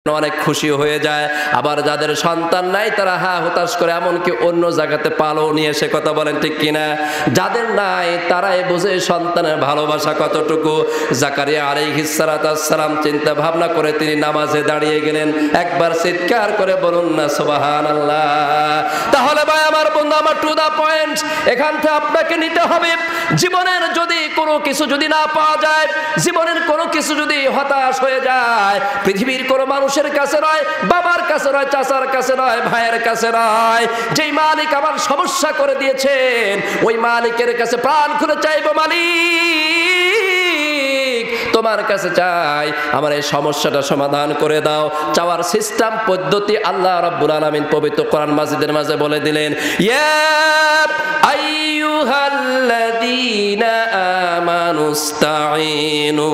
অনেক খুশি হয়ে যায়। আবার যাদের সন্তান নাই তারা হা হতাশ করে, এমনকি অন্য জায়গাতে পালও নিয়ে এসে, কথা বলেন ঠিক কিনা? যাদের নাই তারাই বুঝে সন্তানের ভালোবাসা কতটুকু। জাকারিয়া আলাইহিস সালাম চিন্তা ভাবনা করে তিনি নামাজে দাঁড়িয়ে গেলেন। একবার চিৎকার করে বলুন না সুবহানাল্লাহ। তাহলে ভাই আমার বন্ধু আমার, টু দা পয়েন্ট, এখান থেকে আপনাকে নিতে হবে, জীবনের যদি কোনো কিছু যদি না পাওয়া যায়, জীবনের কোনো কিছু যদি হতাশ হয়ে যায়, পৃথিবীর কোনো মানুষের কাছে নয়, বাবার কাছে নয়, চাচার কাছে নয়, ভাইয়ের কাছে নয়, যেই মালিক আমার সমস্যা করে দিয়েছেন ওই মালিকের কাছে প্রাণ খুলে চাইবো, মালিক তোমার কাছে চাই আমার এই সমস্যাটা সমাধান করে দাও। চাওয়ার সিস্টেম পদ্ধতি আল্লাহ রাব্বুল আলামিন পবিত্র কোরআন মাজিদের মাঝে বলে দিলেন, ইয়া আইয়ুহাল্লাযীনা আমানুস্তাঈনু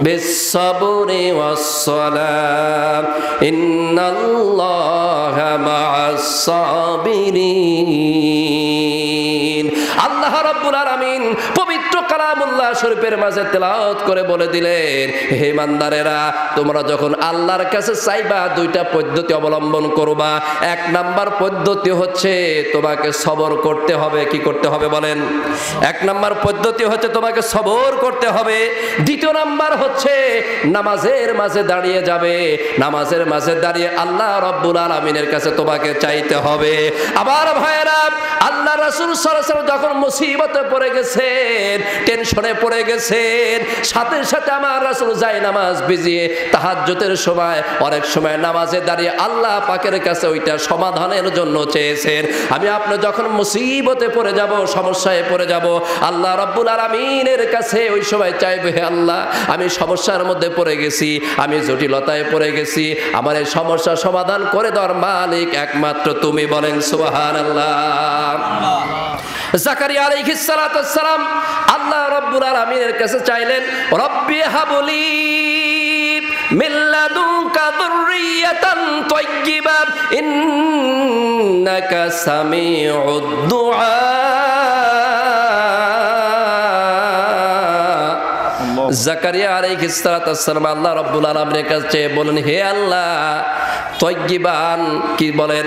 বিস-সাবরি ওয়াস-সালাহ ইন্নাল্লাহা মা'আস-সাবিরিন। আল্লাহ রাব্বুল আলামিন পবিত্র কালামুল্লাহ শরীফের মাঝে তেলাওয়াত করে বলে দিলেন, হে ইমানদারেরা, তোমরা যখন আল্লাহর কাছে চাইবা দুইটা পদ্ধতি অবলম্বন করবা। এক নাম্বার পদ্ধতি হচ্ছে তোমাকে সবর করতে হবে। কি করতে হবে বলেন? এক নাম্বার পদ্ধতি হচ্ছে তোমাকে সবর করতে হবে। দ্বিতীয় নাম্বার হচ্ছে নামাজের মাঝে দাঁড়িয়ে যাবে, নামাজের মাঝে দাঁড়িয়ে আল্লাহ রাব্বুল আলামিনের কাছে তোমাকে চাইতে হবে। আবার ভাইয়েরা, আল্লাহ রাসূল সাল্লাল্লাহু আলাইহি ওয়াসাল্লাম যখন মুসিবতে পড়ে গেছেন, টেনশনে পড়ে গেছেন, সাথে সাথে আমার রাসূল যায় নামাজ ভিজিয়ে তাহাজ্জুদের সময় অনেক সময় নামাজে দাঁড়িয়ে আল্লাহ পাকের কাছে ওইটা সমাধানের জন্য চেয়েছেন। আমি আপনি যখন মুসিবতে পড়ে যাব, সমস্যায় পড়ে যাব, আল্লাহ রাব্বুল আলামিনের কাছে ওই সময় চাইবে, হে আল্লাহ, আমি সমস্যার মধ্যে পড়ে গেছি, আমি জটিলতায় পড়ে গেছি, আমার এই সমস্যা সমাধান করে দেওয়ার মালিক একমাত্র তুমি। বলেন সুবহানাল্লাহ। জাকারিয়া আলাইহিস সালাম আল্লাহ রাব্বুল আলামিনের কাছে চাইলেন, রব্বি হাবলি মিন লাদুনকা যুররিয়াতান তাইয়্যিবা ইন্নাকা সামিউদ দুআ। জাকারিয়া আলাইহিস সালাম আল্লাহ রাব্বুল আলামিনের কাছে বলেন, হে আল্লাহ, তাইয়্যিবান কি বলেন?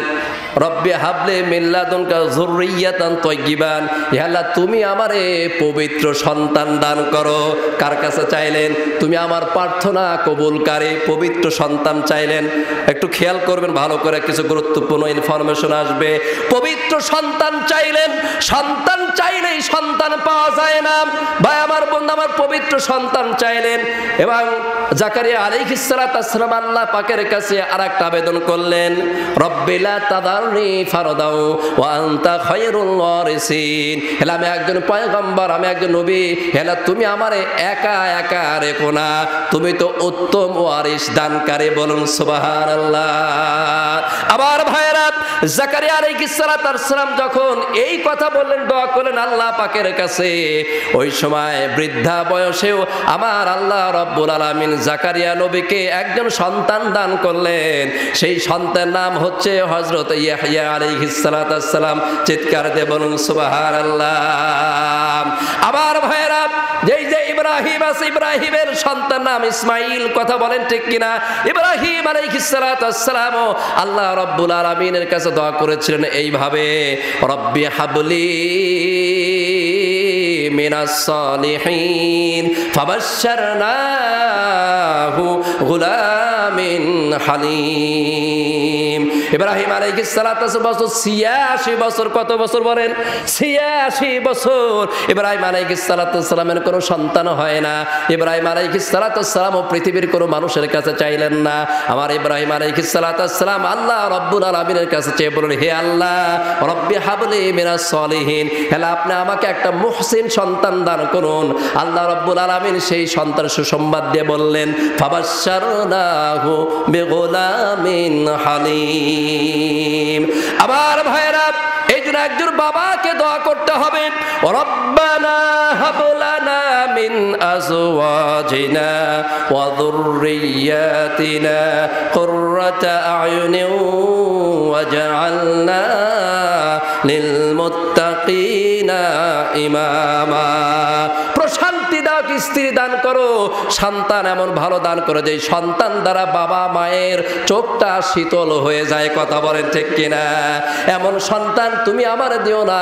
রব্বি হাবলি মিন লাদুনকা যুররিয়াতান তাইয়্যিবান, হে আল্লাহ, তুমি আমারে পবিত্র সন্তান দান করো। কার কাছে চাইলেন? তুমি আমার প্রার্থনা কবুলকারী পবিত্র সন্তান চাইলেন। একটু খেয়াল করবেন ভালো করে, কিছু গুরুত্বপূর্ণ ইনফরমেশন আসবে। পবিত্র সন্তান চাইলেন। সন্তান চাইলেই সন্তান পাওয়া যায় না ভাই আমার বন্ধু আমার, পবিত্র সন্তান চাইলেন। এবং জাকারিয়া আলাইহিস সালাম আল্লাহ পাকের কাছে আরেকটা আবেদন করলেন, রব্বি লা তাদারনি ফারদাও ওয়া আনতা খায়রুল ওয়ারিসিন। হেলা, আমি একজন পয়গম্বর, আমি একজন নবী, হেলা তুমি আমারে একা একা রেখো না, তুমি তো উত্তম ওয়ারিস দানকারী। বলুন সুবহানাল্লাহ। আবার ভাইরা, জাকারিয়া আলাইহিস সালাম যখন এই কথা বললেন, দোয়া করলেন আল্লাহ পাকের কাছে, ওই সময় বৃদ্ধা বয়সেও আমার আল্লাহ রাব্বুল আলামিন জাকারিয়া নবীকে একজন সন্তান দান করলেন। সেই সন্তানের নাম হচ্ছে হযরত ইয়াহইয়া আলাইহিস সালাম। চিৎকার দিয়ে বলুন সুবহানাল্লাহ। আবার ভাইরা, যেই যে ইব্রাহিম আছে, ইব্রাহিমের সন্তান নাম ইসমাইল। কথা বলেন ঠিক কিনা? ইব্রাহিম আলাইহিস সালাম আল্লাহ রাব্বুল আলামিনের কাছে দোয়া করেছিলেন এইভাবে, রব্বি হাবলি মিনাস সালিহিন ফাবাশশারনাহু গুলামিন হালিম। ইব্রাহিম আলাইহিস বছর 86 বছর। কত বছর বলেন? 86 বছর। ইব্রাহিম আলাইহিস সালামের কোনো সন্তান হয় না। ইব্রাহিম আলাইহিস সালামও পৃথিবীর কোনো মানুষের কাছে চাইলেন না। আমার ইব্রাহিম আলাইহিস সালাম আল্লাহ রাব্বুল আলামিনের কাছে চেয়ে বলেন, হে আল্লাহ, রব্বি হাবলি মিনাস সালিহিন, হে আপনি আমাকে একটা মুহসিন সন্তান দান করুন। আল্লাহ রাব্বুল আলামিন সেই সন্তান সুসংবাদ দিয়ে বললেন, ফাবাশশারনাহু বিগুলামিন হালিম। আবার ভাইরা, এই জন্য একজন বাবাকে দোয়া করতে হবে, রব্বানা হাব লানা মিন আজওয়াজিনা ওয়া যুররিয়াতিনা কুররাতা আয়ুনিন ওয়াজআলনা লিল মুত্তাকিনা ইমামা। প্রশান্তি দাও, স্ত্রী দান করো, সন্তান এমন ভালো দান করো যে সন্তান দ্বারা বাবা মায়ের চোখটা শীতল হয়ে যায়। কথা বলেন ঠিক কিনা? এমন সন্তান তুমি আমার দিও না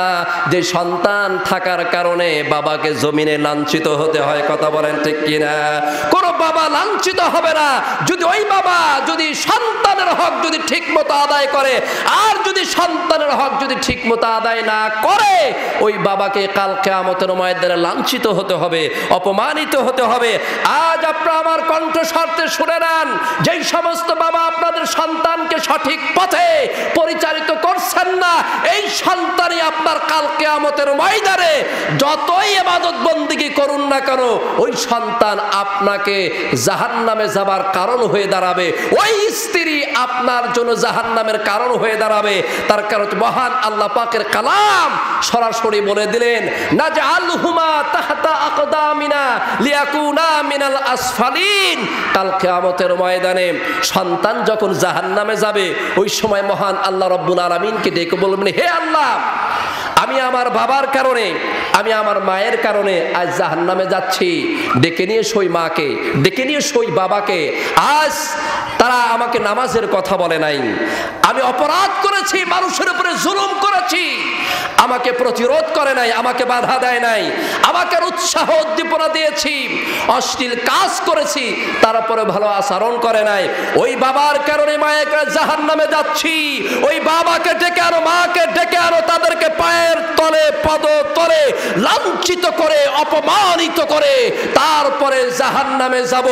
যে সন্তান থাকার কারণে বাবাকে জমিনে লাঞ্ছিত হতে হয়। কথা বলেন ঠিক কিনা? কোন বাবা লাঞ্ছিত হবে না যদি ওই বাবা যদি সন্তানের হক যদি ঠিক মতো আদায় করে, আর যদি সন্তানের হক যদি ঠিক মতো আদায় না করে, ওই বাবাকে কাল কিয়ামতের ময়দানে লাঞ্ছিত হতে হবে, অপমানিত হতে হবে। আজ আপনারা আমার কণ্ঠস্বরতে শুনে নেন, যেই সমস্ত বাবা আপনাদের সন্তানকে সঠিক পথে পরিচালিত করছেন না, এই সন্তানই আপনার কাল কিয়ামতের ময়দানে যতই ইবাদত বন্দেগী করুন না কেন, ওই সন্তান আপনাকে জাহান্নামে যাবার কারণ হয়ে দাঁড়াবে। ওই স্ত্রী আপনার জন্য জাহান্নামের কারণ হয়ে দাঁড়াবে। তার কারণ মহান আল্লাহ পাকের কালাম সরাসরি বলে দিলেন, নাজআলহুমা তাহতা আকদামিনা লিয়াকুনা মিনাল আসফালিন। কাল কিয়ামতের ময়দানে সন্তান যখন জাহান্নামে যাবে, ওই সময় মহান আল্লাহ রাব্বুল আলামিনকে ডেকে বলবেন, হে আল্লাহ, আমি আমার বাবার কারণে, আমি আমার মায়ের কারণে আজ জাহান্নামে যাচ্ছি। ডেকে নিয়ে সই মাকে, ডেকে নিয়ে সই বাবাকে। আজ তারা আমাকে নামাজের কথা বলে নাই, আমি অপরাধ করেছি, মানুষের উপরে জুলুম করেছি, আমাকে প্রতিরোধ করে নাই, আমাকে বাধা দেয় নাই, আমাকে উৎসাহ উদ্দীপনা দিয়েছি, অশ্লীল কাজ করেছি, তারপরে ভালো আচরণ করে নাই। ওই বাবার কারণে মায়ের জাহান্নামে যাচ্ছি। ওই বাবাকে ডেকে আনো, মাকে ডেকে আনো, তাদেরকে পায়ের তলে পদ তলে লাঞ্ছিত করে অপমানিত করে তারপরে জাহান্নামে যাব।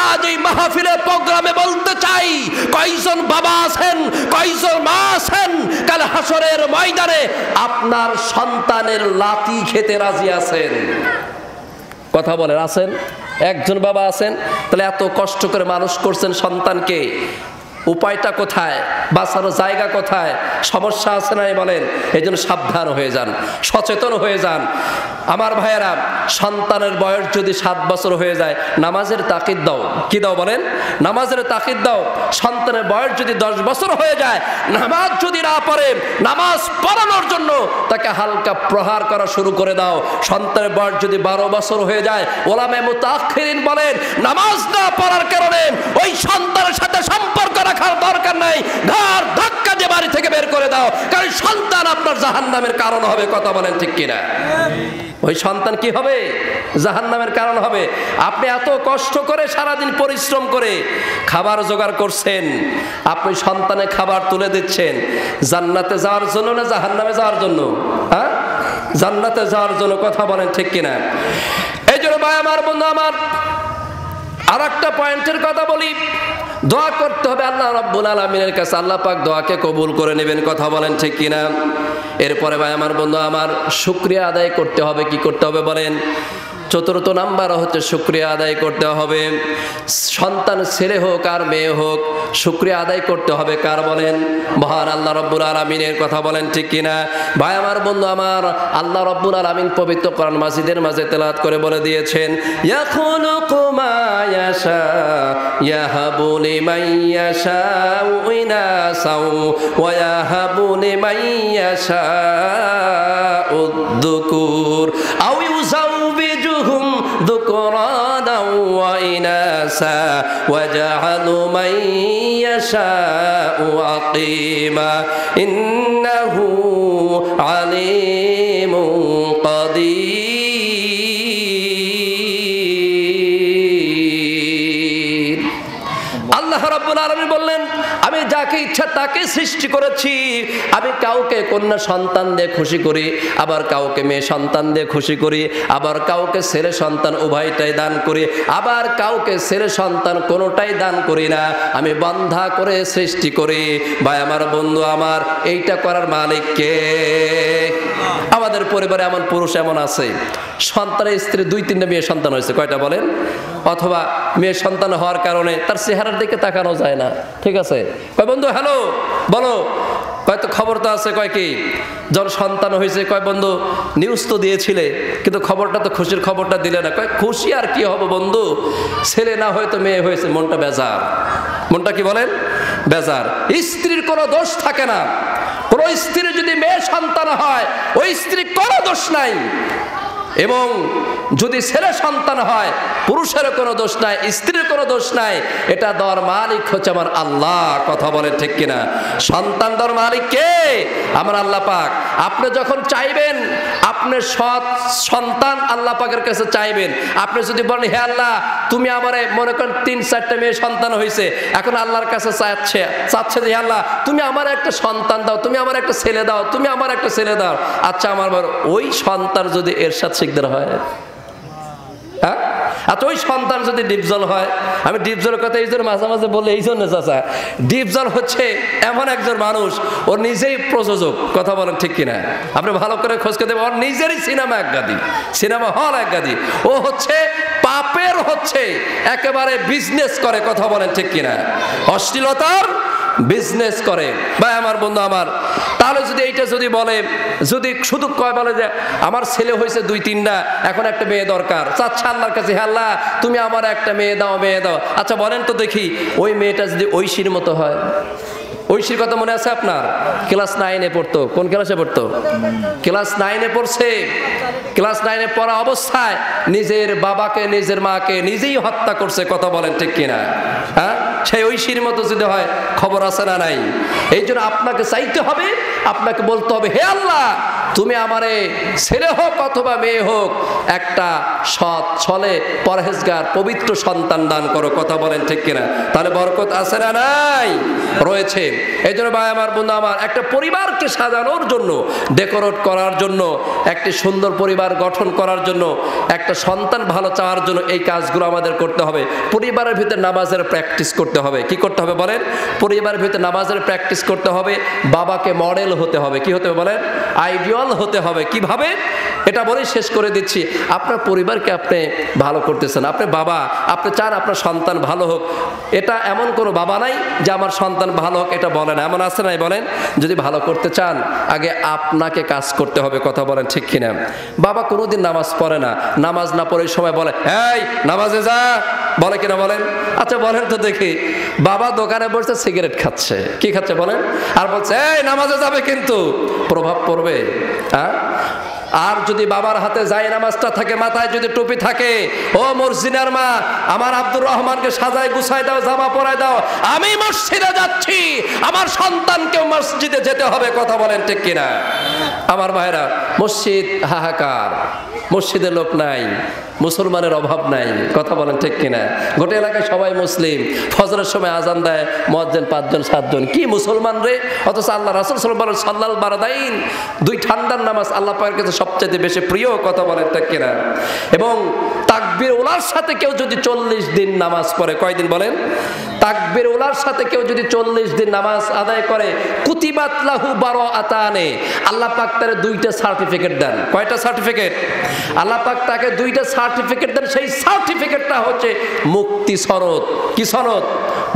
আজ এই মাহফিলে প্রোগ্রামে বলতে চাই, কয়জন বাবা আছেন, কয়জন মা আছেন কাল হাসরের ময়দানে আপনার সন্তানের লাথি খেতে রাজি আছেন? কথা বলেন, আছেন? একজন বাবা আছেন? তাহলে এত কষ্ট করে মানুষ করছেন সন্তানকে, উপায়টা কোথায়? বাঁচানোর জায়গা কোথায়? সমস্যা আছে নাই বলেন? এই জন্য সাবধান হয়ে যান, সচেতন হয়ে যান আমার ভাইয়েরা। সন্তানের বয়স যদি 7 বছর হয়ে যায়, নামাজের তাকিদ দাও। কি দাও বলেন? নামাজের তাকিদ দাও। সন্তানের বয়স যদি 10 বছর হয়ে যায়, নামাজ যদি না পড়ে, নামাজ পড়ানোর জন্য তাকে হালকা প্রহার করা শুরু করে দাও। সন্তানের বয়স যদি 12 বছর হয়ে যায়, ওলামায়ে মুতাআখিরিন বলেন, নামাজ না পড়ার কারণে ওই সন্তানের সাথে সম্পর্ক রাখার দরকার নাই, ঘাড় ধাক্কা দিয়ে বাড়ি থেকে বের করে দাও, কারণ সন্তান আপনার জাহান্নামের কারণ হবে। কথা বলেন ঠিক কিনা? ওই সন্তান কি হবে? জাহান্নামের কারণ হবে। আপনি এত কষ্ট করে সারাদিন পরিশ্রম করে খাবার জোগাড় করছেন, আপনি সন্তানের খাবার তুলে দিচ্ছেন জান্নাতে যাওয়ার জন্য না জাহান্নামে যাওয়ার জন্য? হ্যাঁ, জান্নাতে যাওয়ার জন্য। কথা বলেন ঠিক কিনা? এই জন্য ভাই আমার, বন্ধু আমার, আর একটা পয়েন্টের কথা বলি, দোয়া করতে হবে আল্লাহ রাব্বুল আলামিনের কাছে, আল্লাহ পাক দোয়াকে কবুল করে নেবেন। কথা বলেন ঠিক কিনা? এরপরে ভাই আমার, বন্ধু আমার, শুকরিয়া আদায় করতে হবে। কি করতে হবে বলেন? চতুর্থ নাম্বার হচ্ছে শুকরিয়া আদায় করতে হবে। সন্তান ছেলে হোক আর মেয়ে হোক, শুকরিয়া আদায় করতে হবে কার বলেন? মহান আল্লাহ রাব্বুল আলামিনের। কথা বলেন ঠিক কিনা? ভাই আমার, বন্ধু আমার, আল্লাহ রাব্বুল আলামিন পবিত্র কোরআন মাজিদের মাঝে তেলাওয়াত করে বলে দিয়েছেন, ইয়াখলুকু মা ইয়াশা ইয়াহাবু লিমান ইয়াশাউ ইনাসাও ওয়া ইয়াহাবু লিমান ইয়াশাউ যুকুর আও ইউযাউবিজুহুম যুকরানা ওয়া ইনাসা ওয়া জাআলু মান ইয়াশাউ আকিমা ইন্নাহু আলিমুন কাদির। আল্লাহ রাব্বুল আলামিন বললেন, আমি যাকে ইচ্ছা তাকে সৃষ্টি করেছি। আমি কাউকে কন্যা সন্তান দিয়ে খুশি করি, আবার কাউকে মেয়ে সন্তান দিয়ে খুশি করি, আবার কাউকে ছেলে সন্তান উভয়টাই দান করি, আবার কাউকে ছেলে সন্তান কোনোটাই দান করি না। আমি বন্ধা করে সৃষ্টি করি। ভাই আমার, বন্ধু আমার, এইটা করার মালিক কে? আমাদের পরিবারে এমন পুরুষ এমন আছে, সন্তানের স্ত্রী 2-3টা মেয়ে সন্তান হয়েছে। কয়টা বলেন? অথবা মেয়ে সন্তান হওয়ার কারণে তার চেহারার দিকে তাকানো যায় না। ঠিক আছে? কয় বন্ধু হ্যালো বলো, কয় তো খবর তো আছে। কয় কি যখন সন্তান হয়েছে, কয় বন্ধু নিউজ তো দিয়েছিলে, কিন্তু খবরটা তো খুশির খবরটা দিলে না। কয় খুশি আর কি হবে বন্ধু, ছেলে না হয়তো মেয়ে হয়েছে, মনটা বেজার। মনটা কি বলেন? বেজার। স্ত্রীর কোনো দোষ থাকে না। কোন স্ত্রীর যদি মেয়ে সন্তান হয়, ওই স্ত্রীর কোনো দোষ নাই। এবং যদি ছেলে সন্তান হয় পুরুষের কোনো দোষ নাই, স্ত্রীর কোনো দোষ নাই, এটা দেওয়ার মালিক হচ্ছে আমার আল্লাহ। কথা বলেন ঠিক কিনা? সন্তান দেওয়ার মালিক কে? আমার আল্লাহ পাক। আপনি যখন চাইবেন আপনি সৎ সন্তান আল্লাহ পাকের কাছে চাইবেন, আপনি যদি বলেন হে আল্লাহ তুমি আমারে, মনে করেন 3-4টা মেয়ে সন্তান হয়েছে, এখন আল্লাহর কাছে চাচ্ছে যে আল্লাহ তুমি আমার একটা সন্তান দাও, তুমি আমার একটা ছেলে দাও, তুমি আমার একটা ছেলে দাও। আচ্ছা আমার ওই সন্তান যদি এরশাদ শিকদার হয়, হ্যাঁ, আচ্ছা ওই সন্তান যদি ডিপজল হয়, আমি ডিপজলের কথা এই জন্য মাঝে মাঝে বলে এই জন্য চাচা, ডিপজল হচ্ছে এমন একজন মানুষ ও নিজেই প্রযোজক। কথা বলেন ঠিক কিনা? আপনি ভালো করে খোঁজ করে দেবেন, ওর নিজেরই সিনেমা একগাদি, সিনেমা হল একগাদি। ও হচ্ছে পাপের হচ্ছে একেবারে বিজনেস করে। কথা বলেন ঠিক কিনা? অশ্লীলতার বিজনেস করে। ভাই আমার, বন্ধু আমার, তাহলে যদি এইটা যদি বলে, যদি শুধু কয় বলে যে আমার ছেলে হয়েছে 2-3টা, এখন একটা মেয়ে দরকার, চাচ্ছা আল্লাহর কাছে হে আল্লাহ তুমি আমার একটা মেয়ে দাও, মেয়ে দাও। আচ্ছা বলেন তো দেখি, ওই মেয়েটা যদি ঐশীর মতো হয়, ঐশীর কথা মনে আছে আপনার? ক্লাস 9-এ পড়তো। কোন ক্লাসে পড়তো? ক্লাস 9-এ পড়ছে। ক্লাস 9-এ পড়া অবস্থায় নিজের বাবাকে, নিজের মাকে নিজেই হত্যা করছে। কথা বলেন ঠিক কিনা? হ্যাঁ, সেই ঐশীর মতো যদি হয় খবর আছে না নাই? এই জন্য আপনাকে চাইতে হবে, আপনাকে বলতে হবে হে আল্লাহ তুমি আমারে ছেলে হোক অথবা মেয়ে হোক একটা সৎ ছলে পরহেজগার পবিত্র সন্তান দান করো। কথা বলেন ঠিক কিনা? তাহলে বরকত আছে না নাই? রয়েছে। এই জন্য ভাই আমার, বন্ধু আমার, একটা পরিবারকে সাজানোর জন্য, ডেকোরেট করার জন্য, একটি সুন্দর পরিবার গঠন করার জন্য, একটা সন্তান ভালো চাওয়ার জন্য এই কাজগুলো আমাদের করতে হবে। পরিবারের ভিতরে নামাজের প্র্যাকটিস করতে হবে। কি করতে হবে বলেন? পরিবারের ভিতরে নামাজের প্র্যাকটিস করতে হবে। বাবাকে মডেল হতে হবে। কি হতে হবে বলেন? আইডিয়াল হতে হবে। কিভাবে? এটা বলেই শেষ করে দিচ্ছি। আপনার পরিবারকে আপনি ভালো করতেছেন, আপনি বাবা, আপনি চান আপনার সন্তান ভালো হোক। এটা এমন কোনো বাবা নাই যে আমার সন্তান ভালো হোক এটা বলে না, এমন আছে নাই বলেন? যদি ভালো করতে চান আগে আপনাকে কাজ করতে হবে। কথা বলেন ঠিক কিনা? বাবা কোনোদিন নামাজ পড়ে না, নামাজ না পড়ে সময় বলে এই নামাজে যা, বলে কিনা বলেন? আচ্ছা বলেন তো দেখি, বাবা দোকানে বসে সিগারেট খাচ্ছে, কি খাচ্ছে বলেন, আর বলছে এই নামাজে যাবে, কিন্তু প্রভাব পড়বে? হ্যাঁ। আর যদি বাবার হাতে যায় নামাজটা থাকে, মাথায় যদি টুপি থাকে, ও মসজিদের মা আমার আব্দুর রহমানকে সাজায় গুছাই দাও, জামা পরায় দাও, আমি মসজিদে যাচ্ছি, আমার সন্তানকেও মসজিদে যেতে হবে। কথা বলেন ঠিক কিনা? আমার ভাইরা, মসজিদ হাহাকার, মসজিদে লোক নাই, মুসলমানের অভাব নাই। কথা বলেন ঠিক কিনা? গোটা এলাকায় সবাই মুসলিম, ফজরের সময় আজান দেয় মুয়াজ্জিন 5-7জন, কি মুসলমান রে! অথচ আল্লাহ রাসূল সাল্লাল্লাহু বারাদাইন, 2 ঠান্ডার নামাজ আল্লাহ পাকের কাছে সবচেয়ে বেশি প্রিয়। কথা বলেন ঠিক কিনা? এবং তাকবীর উলার সাথে কেউ যদি 40 দিন নামাজ পড়ে, কয়দিন বলেন? তাকবীর উলার সাথে কেউ যদি 40 দিন নামাজ আদায় করে, কুতিবাত লাহু বারাআতানে, আল্লাহ পাক তার 2টা সার্টিফিকেট দেন। কয়টা সার্টিফিকেট? আল্লাহ পাক তাকে 2টা সার্টিফিকেট দেন। সেই সার্টিফিকেটটা হচ্ছে মুক্তি সনদ। কি সনদ?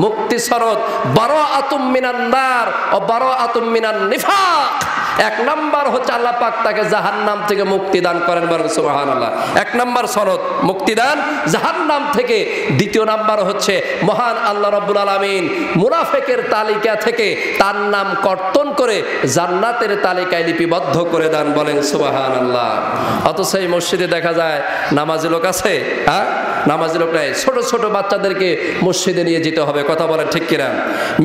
মুক্তি সনদ। বারাআতুম মিনান নার ও বারাআতুম মিনান নিফাক। 1 নাম্বার হচ্ছে আল্লাহ পাক তাকে জাহান্নাম থেকে মুক্তি দান করেন। বলেন সুবহানাল্লাহ। 1 নাম্বার সনদ মুক্তিদান জাহান্নাম থেকে। 2য় নাম্বার হচ্ছে মহান আল্লাহ রাব্বুল আলামিন মুনাফিকের তালিকা থেকে তার নাম কর্তন করে জান্নাতের তালিকায় লিপিবদ্ধ করে দেন। বলেন সুবহানাল্লাহ। অথচ এই মসজিদে দেখা যায় নামাজি লোক আছে, হ্যাঁ, নামাজি লোক নাই। ছোট ছোট বাচ্চাদেরকে মসজিদে নিয়ে যেতে হবে। কথা বলেন ঠিক কিনা?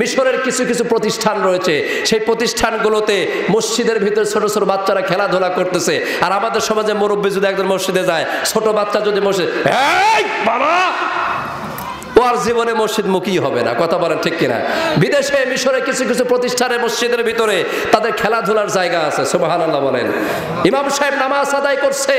মিশরের কিছু কিছু প্রতিষ্ঠান রয়েছে, সেই প্রতিষ্ঠানগুলোতে মসজিদের ভিতরে ছোট ছোট বাচ্চারা খেলাধুলা করতেছে। আর আমাদের সমাজে মুরব্বী যদি একজন মসজিদে যায়, ছোট বাচ্চা যদি মসজিদ, এই বাবা, ও আর জীবনে মসজিদ মুখী হবে না। কথা বলেন ঠিক কিনা? বিদেশে মিশরে কিছু কিছু প্রতিষ্ঠানের মসজিদের ভিতরে তাদের খেলাধুলার জায়গা আছে। সুবহানাল্লাহ বলেন। ইমাম সাহেব নামাজ আদায় করছে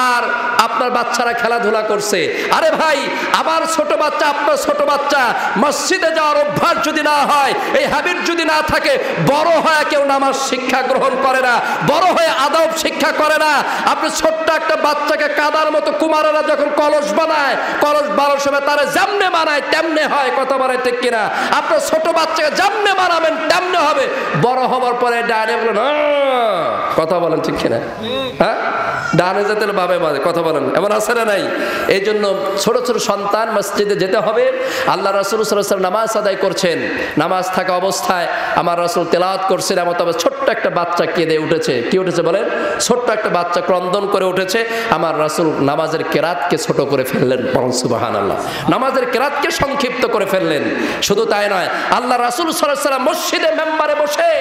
আর আপনার বাচ্চারা খেলাধুলা করছে। আরে ভাই, আবার ছোট বাচ্চা, আপনার ছোট বাচ্চা মসজিদে যাওয়ার অভ্যাস যদি না হয়, এই হ্যাবিট যদি না থাকে, বড় হয়ে কেউ নামাজ শিক্ষা গ্রহণ করে না, বড় হয়ে আদব শিক্ষা করে না। আপনি ছোট্ট একটা বাচ্চাকে কাদার মতো কুমারেরা যখন কলস বানায়, কলস বানানোর সময় তারা যেমনে বানায় তেমনে হয়, কথা বলে ঠিক কিনা? আপনার ছোট বাচ্চাকে যেমনে বানাবেন তেমনে হবে, বড় হবার পরে ডানে বলেন কথা বলেন ঠিক কিনা? হ্যাঁ, ডানে যেতে বাবে বাজে, কথা বলেন, এমন আছে না নাই? এই জন্য ছোট ছোট সন্তান মসজিদে যেতে হবে। আল্লাহ রাসূল সাল্লাল্লাহু আলাইহি ওয়াসাল্লাম নামাজ আদায় করছেন, নামাজ থাকা অবস্থায় আমার রাসূল তেলাওয়াত করছেন, এমন তবে ছোট্ট একটা বাচ্চা কেঁদে উঠেছে। কি উঠেছে বলেন? ছোট্ট একটা বাচ্চা ক্রন্দন করে উঠেছে। আমার রাসূল নামাজের কেরাতকে ছোট করে ফেললেন, সুবহানাল্লাহ, নামাজের কেরাতকে সংক্ষিপ্ত করে ফেললেন। শুধু তাই নয়, আল্লাহ রাসূল সাল্লাল্লাহু আলাইহি ওয়াসাল্লাম মসজিদে মেম্বারে বসে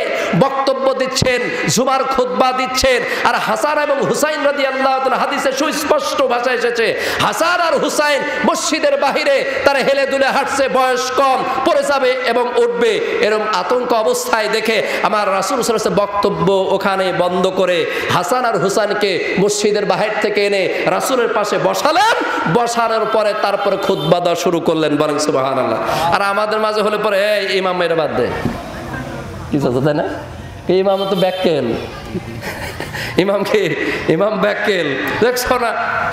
বক্তব্য দিচ্ছেন, জুমার খুতবা দিচ্ছেন। আর হাসান এবং হুসাইন রাদিয়াল্লাহু তাআলা, হাদিসে সুস্পষ্ট ভাষায় এসেছে, হাসান আর হুসাইন মসজিদের বাহিরে তারা হেলে দুলে হাঁটছে, বয়স কম, পড়ে যাবে এবং উঠবে, এরকম আতঙ্ক অবস্থায় দেখে আমার রাসূল সাল্লাল্লাহু আলাইহি ওয়াসাল্লাম বক্তব্য ওখানে বন্ধ করে হাসান আর হুসাইনকে মসজিদের বাহির থেকে এনে রাসূলের পাশে বসালেন। বসানোর পরে তারপরে খুতবা দেওয়া শুরু করলেন, বলেন সুবহানাল্লাহ। আর আমাদের মাঝে হলে পরে এই ইমাম মেরে বাদ দে, কিছু আছে তাই না? ইমাম তো ব্যাকেল, ইমামকে ইমাম ব্যাকেল, দেখছো না?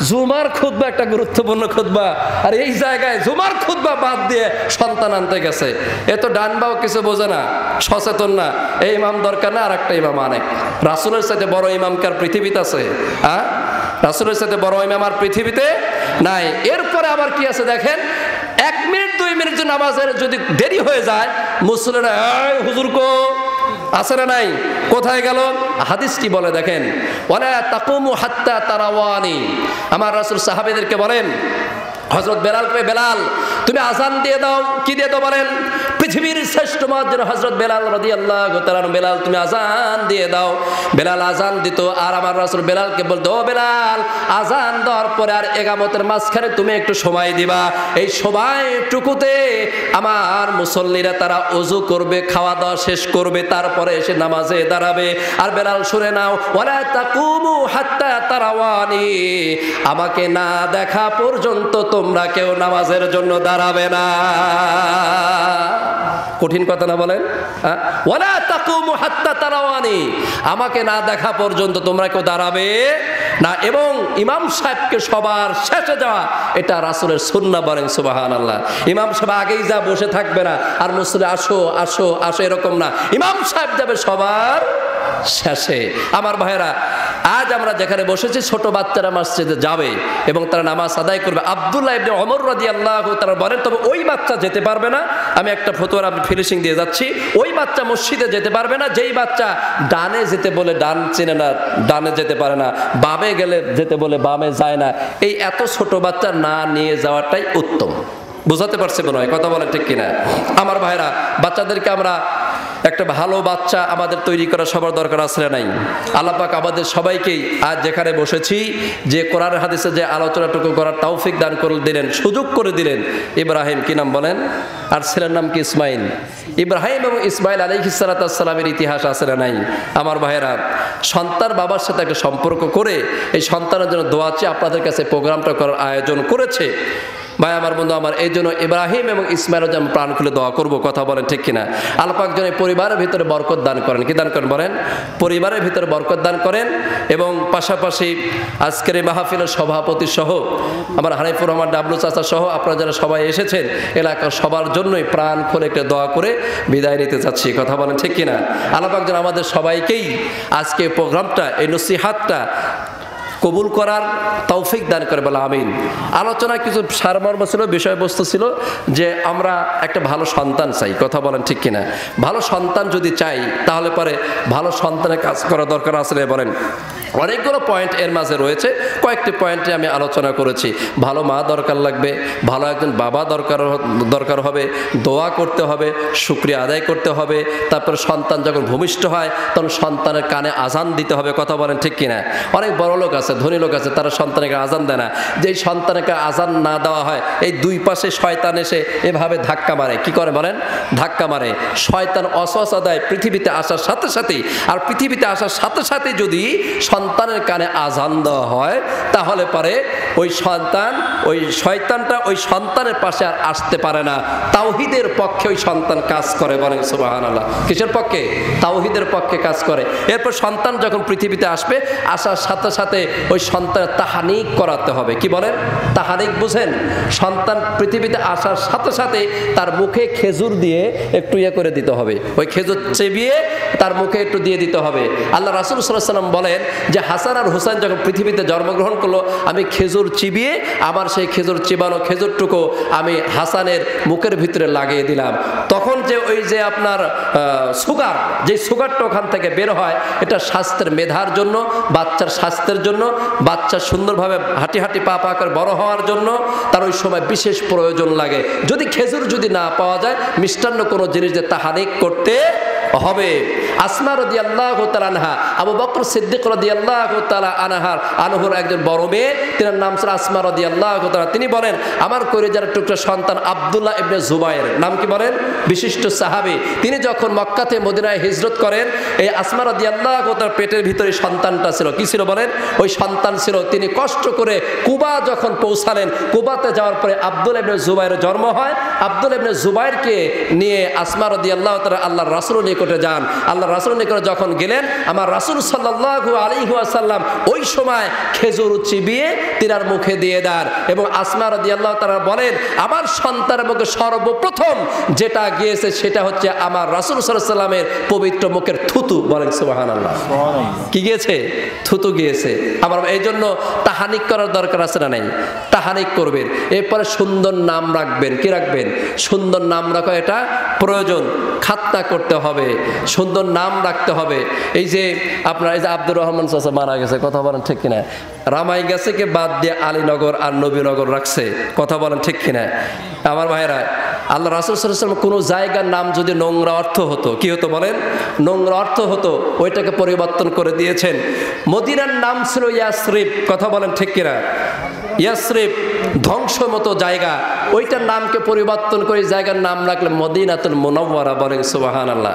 জুমার খুতবা একটা গুরুত্বপূর্ণ খুতবা, আর এই জায়গায় জুমার খুতবা বাদ দিয়ে সন্তান আনতে গেছে। এ তো ডান বাও কিছু বোঝে না, সচেতন না। এই ইমাম দরকার না, আর একটা ইমাম আনেক। রাসূলের সাথে বড় ইমাম কার পৃথিবীতে আছে? হ্যাঁ, রাসূলের সাথে বড় ইমাম আর পৃথিবীতে নাই। এরপরে আবার কি আছে দেখেন, 1 মিনিট 2 মিনিট নামাজের যদি দেরি হয়ে যায়, মুসল্লিরা হুজুর কো আছে না নাই, কোথায় গেল? হাদিস কি বলে দেখেন, ওয়ালা তাকুমু হাত্তা তারাওয়ানি। আমার রাসূল সাহাবীদেরকে বলেন, হযরত বেলালকে, বেলাল তুমি আযান দিয়ে দাও। কি দিয়ে দাও বলেন? পৃথিবীর শ্রেষ্ঠ মুয়াজ্জিন হযরত বেলাল রাদিয়াল্লাহু তাআলা, বেলাল তুমি আযান দিয়ে দাও। বেলাল আযান দিত, আর আমার রাসূল বেলালকে বলতো, ও বেলাল, আযান দেওয়ার পরে আর ইকামতের মাঝখানে তুমি একটু সময় দিবা। এই সময়টুকুতে আমার মুসল্লিরা তারা ওযু করবে, খাওয়া দাওয়া শেষ করবে, তারপরে এসে নামাজে দাঁড়াবে। আর বেলাল শুনে নাও, ওয়ালা তাকুমু হাত্তা তারাওয়ানি, আমাকে না দেখা পর্যন্ত তোমরা কেউ নামাজের জন্য দাঁড়াবে না। কঠিন কথা না বলেন? ওয়ালা তাকুমু হাত্তা তারাওয়ানি, আমাকে না দেখা পর্যন্ত তোমরা কেউ দাঁড়াবে না। এবং ইমাম সাহেবকে সবার শেষে যাওয়া, এটা রাসূলের সুন্নাহ, বলেন সুবহানাল্লাহ। ইমাম সাহেব আগেই যা বসে থাকবে না, আর মুসল্লি আসো আসো আসো এরকম না, ইমাম সাহেব যাবে সবার শেষে। আমার ভাইয়েরা, আজ আমরা যেখানে বসেছি, ছোট বাচ্চারা মসজিদে যাবে এবং তারা নামাজ আদায় করবে। আব্দুল্লাহ ইবনে ওমর রাদিয়াল্লাহু তাআলা বলেন, তবে ওই বাচ্চা যেতে পারবে না, আমি একটা ফতোয়া আমি ফিনিশিং দিয়ে যাচ্ছি, ওই বাচ্চা মসজিদে যেতে পারবে না যেই বাচ্চা ডানে যেতে বলে ডান চেনে না, ডানে যেতে পারে না, বামে গেলে যেতে বলে বামে যায় না। এই এত ছোট বাচ্চা না নিয়ে যাওয়াটাই উত্তম। বুঝাতে পারছি মনে হয়, কথা বলেন ঠিক কিনা? আমার ভাইরা, বাচ্চাদেরকে আমরা একটা ভালো বাচ্চা আমাদের তৈরি করা সবার দরকার আছে না নাই? আল্লাহ পাক আমাদের সবাইকেই আজ যেখানে বসেছি, যে কোরআন হাদিসে যে আলোচনাটুকু করার তৌফিক দান করে দিলেন, সুযোগ করে দিলেন। ইব্রাহিম, কি নাম বলেন? আর ছেলের নাম কি? ইসমাইল। ইব্রাহিম এবং ইসমাইল আলাইহিস সালামের ইতিহাস আছে না নাই? আমার ভাইয়েরা, সন্তান বাবার সাথে একটা সম্পর্ক করে এই সন্তানের জন্য দোয়া চেয়ে আপনাদের কাছে প্রোগ্রামটা করার আয়োজন করেছে। ভাই আমার, বন্ধু আমার, এই জন্য ইব্রাহিম এবং ইসমাইলের জন্য প্রাণ খুলে দোয়া করব, কথা বলেন ঠিক কিনা? আল্লাহ পাক যেন পরিবারের ভিতরে বরকত দান করেন। কি দান করেন বলেন? পরিবারের ভিতরে বরকত দান করেন। এবং পাশাপাশি আজকের এই মাহফিলের সভাপতি সহ আমার হানিফুর রহমান ডাবলু চাচা সহ আপনারা যারা সবাই এসেছেন, এলাকার সবার জন্যই প্রাণ খুলে একটা দোয়া করে বিদায় নিতে চাচ্ছি, কথা বলেন ঠিক কিনা? আল্লাহ পাক যেন আমাদের সবাইকেই আজকে প্রোগ্রামটা, এই নসিহাতটা কবুল করার তৌফিক দান করে, বলে আমিন। আলোচনায় কিছু সারমর্ম ছিল, বিষয়বস্তু ছিল যে আমরা একটা ভালো সন্তান চাই, কথা বলেন ঠিক কিনা? ভালো সন্তান যদি চাই, তাহলে পরে ভালো সন্তানের কাজ করা দরকার আছে বলেন। অনেকগুলো পয়েন্ট এর মাঝে রয়েছে, কয়েকটি পয়েন্টে আমি আলোচনা করেছি। ভালো মা দরকার লাগবে, ভালো একজন বাবা দরকার হবে, দোয়া করতে হবে, শুকরিয়া আদায় করতে হবে। তারপরে সন্তান যখন ভূমিষ্ঠ হয় তখন সন্তানের কানে আজান দিতে হবে, কথা বলেন ঠিক কিনা? অনেক বড় লোক আছে, ধনী লোক আছে, তারা সন্তানকে আজান দেয় না। যেই সন্তানকে আজান না দেওয়া হয়, এই দুই পাশে শয়তান এসে এভাবে ধাক্কা মারে। কি করে বলেন? ধাক্কা মারে। শয়তান অসওয়াসা দেয় পৃথিবীতে আসার সাথে সাথেই। আর পৃথিবীতে আসার সাথে সাথে যদি সন্তানের কানে আজান দেওয়া হয়, তাহলে পরে ওই সন্তান, ওই শয়তানটা ওই সন্তানের পাশে আর আসতে পারে না। তাওহীদের পক্ষে ওই সন্তান কাজ করে, বলেন সুবহানাল্লাহ। কিসের পক্ষে? তাওহীদের পক্ষে কাজ করে। এরপর সন্তান যখন পৃথিবীতে আসবে, আসার সাথে সাথে ওই সন্তানের তাহানিক করাতে হবে। কি বলেন? তাহানিক বুঝেন? সন্তান পৃথিবীতে আসার সাথে সাথে তার মুখে খেজুর দিয়ে একটু ইয়ে করে দিতে হবে, ওই খেজুর চেবিয়ে তার মুখে একটু দিয়ে দিতে হবে। আল্লাহ রাসূল সাল্লাল্লাহু আলাইহি ওয়াসাল্লাম বলেন যে হাসান আর হুসাইন যখন পৃথিবীতে জন্মগ্রহণ করলো, আমি খেজুর চিবিয়ে আমার সেই খেজুর চিবানো খেজুরটুকু আমি হাসানের মুখের ভিতরে লাগিয়ে দিলাম। তখন যে ওই যে আপনার সুগার, যে সুগারটা ওখান থেকে বের হয়, এটা স্বাস্থ্যের মেধার জন্য, বাচ্চার স্বাস্থ্যের জন্য, বাচ্চা সুন্দরভাবে হাঁটি হাঁটি পা পা করে বড় হওয়ার জন্য তার ওই সময় বিশেষ প্রয়োজন লাগে। যদি খেজুর যদি না পাওয়া যায়, মিষ্টান্ন কোনো জিনিস দিয়ে তাহানিক করতে হবে। আসমা রাদিয়াল্লাহু তাআলা আনহা, আবু বকর সিদ্দিক রাদিয়াল্লাহু তাআলা আনহুর একজন বড় মেয়ে, তার নাম ছিল আসমা রাদিয়াল্লাহু তাআলা। তিনি বলেন, আমার কলিজার টুকরা সন্তান আব্দুল্লাহ ইবনে জুবায়ের, নাম কি বলেন? বিশিষ্ট সাহাবী। তিনি যখন মক্কা থেকে মদিনায় হিজরত করেন, এই আসমা রাদিয়াল্লাহু তাআলার পেটের ভিতরে সন্তানটা ছিল। কি ছিল বলেন? ওই সন্তান ছিল। তিনি কষ্ট করে কুবা যখন পৌঁছালেন, কুবাতে যাওয়ার পরে আব্দুল্লাহ ইবনে জুবায়েরের জন্ম হয়। আব্দুল্লাহ ইবনে জুবায়েরকে নিয়ে আসমা রাদিয়াল্লাহু তাআলা আল্লাহর রাসূলের নিকটে যান। আল্লাহ রাসূলের নিকটে যখন গেলেন, আমার রাসূল সাল্লাল্লাহু আলাইহি ওয়াসাল্লাম ওই সময় খেজুর চিবিয়ে তিনার মুখে দিয়ে দেন এবং আসমা রাদিয়াল্লাহু তাআলা বলেন, আমার সন্তানের মুখে সর্বপ্রথম যেটা গিয়েছে সেটা হচ্ছে আমার রাসূল সাল্লাল্লাহু আলাইহি ওয়াসাল্লামের পবিত্র মুখের থুতু। বলেন সুবহানাল্লাহ। কি গিয়েছে? থুতু গিয়েছে। আমার এই জন্য তাহানিক করার দরকার আছে না নাই? তাহানিক করবেন। এরপরে সুন্দর নাম রাখবেন। কি রাখবেন? সুন্দর নাম রাখা এটা প্রয়োজন। খাতনা করতে হবে, সুন্দর নাম রাখতে হবে। এই যে আপনার এই যে আব্দুর রহমান চাচা মারা গেছে, কথা বলেন ঠিক কিনা? রামাই গেছে কে বাদ দিয়ে আলীনগর আর নবীনগর রাখছে, কথা বলেন ঠিক কিনা? আমার ভাইরা, আল্লাহ রাসূল সাল্লাল্লাহু আলাইহি ওয়াসাল্লাম কোনো জায়গার নাম যদি নোংরা অর্থ হতো, কি হতো বলেন? নোংরা অর্থ হতো, ওইটাকে পরিবর্তন করে দিয়েছেন। মদিনার নাম ছিল ইয়াসরিব, কথা বলেন ঠিক কিনা? ইয়াসরিব ধ্বংস মতো জায়গা, ওইটার নামকে পরিবর্তন করে জায়গার নাম রাখলে মদিনাতুল মুনাওয়ারা। বলেন সুবহানাল্লাহ।